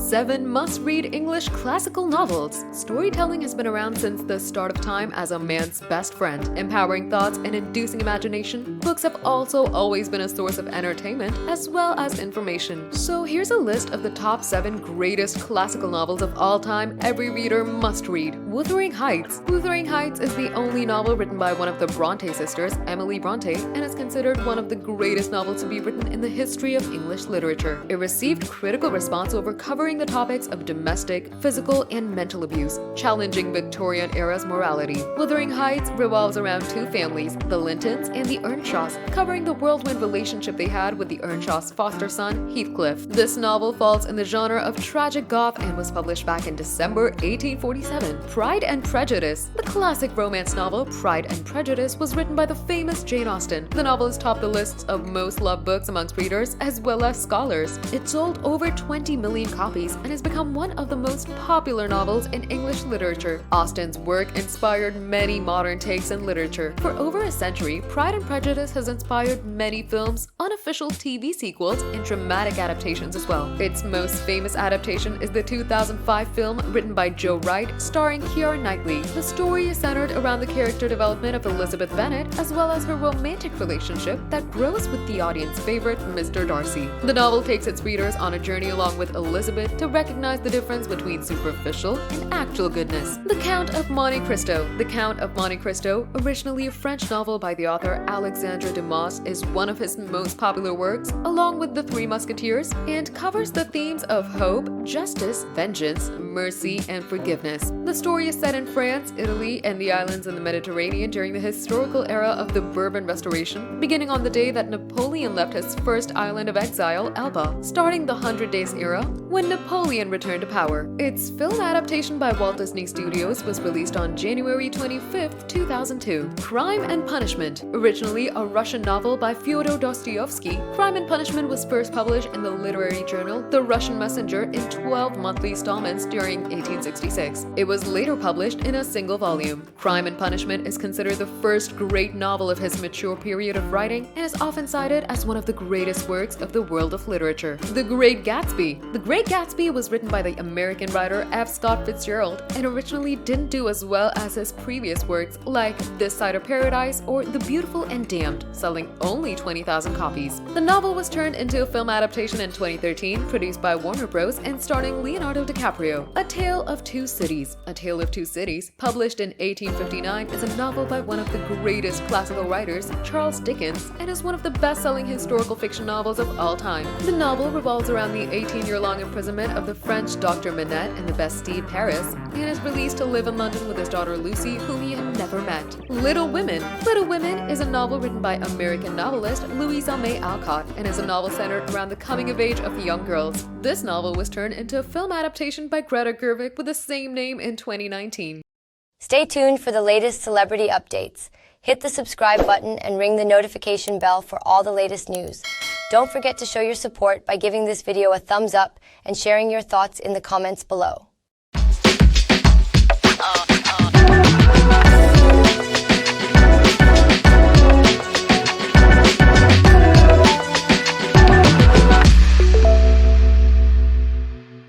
7 must-read English classical novels. Storytelling has been around since the start of time as a man's best friend, empowering thoughts and inducing imagination. Books have also always been a source of entertainment as well as information. So here's a list of the top 7 greatest classical novels of all time every reader must read. Wuthering Heights. Wuthering Heights is the only novel written by one of the Bronte sisters, Emily Bronte, and is considered one of the greatest novels to be written in the history of English literature. It received critical response over covering the topics of domestic, physical, and mental abuse, challenging Victorian-era's morality. Wuthering Heights revolves around 2 families, the Lintons and the Earnshaws, covering the whirlwind relationship they had with the Earnshaws' foster son, Heathcliff. This novel falls in the genre of tragic goth and was published back in December 1847. Pride and Prejudice. The classic romance novel Pride and Prejudice was written by the famous Jane Austen. The novel has topped the lists of most loved books amongst readers as well as scholars. It sold over 20 million copies and has become one of the most popular novels in English literature. Austen's work inspired many modern takes in literature. For over a century, Pride and Prejudice has inspired many films, unofficial TV sequels, and dramatic adaptations as well. Its most famous adaptation is the 2005 film written by Joe Wright, starring Keira Knightley. The story is centered around the character development of Elizabeth Bennet as well as her romantic relationship that grows with the audience favorite Mr. Darcy. The novel takes its readers on a journey along with Elizabeth to recognize the difference between superficial and actual goodness. The Count of Monte Cristo. The Count of Monte Cristo, originally a French novel by the author Alexandra Dumas, is one of his most popular works, along with The Three Musketeers, and covers the themes of hope, justice, vengeance, mercy, and forgiveness. The story is set in France, Italy, and the islands in the Mediterranean during the historical era of the Bourbon Restoration, beginning on the day that Napoleon left his first island of exile, Elba, starting the 100 Days era, when Napoleon returned to power. Its film adaptation by Walt Disney Studios was released on January 25, 2002. Crime and Punishment. Originally a Russian novel by Fyodor Dostoevsky, Crime and Punishment was first published in the literary journal The Russian Messenger in 12 monthly installments during 1866. It was later published in a single volume. Crime and Punishment is considered the first great novel of his mature period of writing and is often cited as one of the greatest works of the world of literature. The Great Gatsby. The Great Gatsby was written by the American writer F. Scott Fitzgerald and originally didn't do as well as his previous works like This Side of Paradise or The Beautiful and Damned, selling only 20,000 copies. The novel was turned into a film adaptation in 2013, produced by Warner Bros. And starring Leonardo DiCaprio. A Tale of Two Cities. A Tale of Two Cities, published in 1859, is a novel by one of the greatest classical writers, Charles Dickens, and is one of the best-selling historical fiction novels of all time. The novel revolves around the 18-year-long imprisonment of the French Dr. Manette in the Bastille, Paris, and is released to live in London with his daughter Lucy, whom he had never met. Little Women. Little Women is a novel written by American novelist Louisa May Alcott and is a novel centered around the coming of age of young girls. This novel was turned into a film adaptation by Greta Gerwig with the same name in 2019. Stay tuned for the latest celebrity updates. Hit the subscribe button and ring the notification bell for all the latest news. Don't forget to show your support by giving this video a thumbs up and sharing your thoughts in the comments below.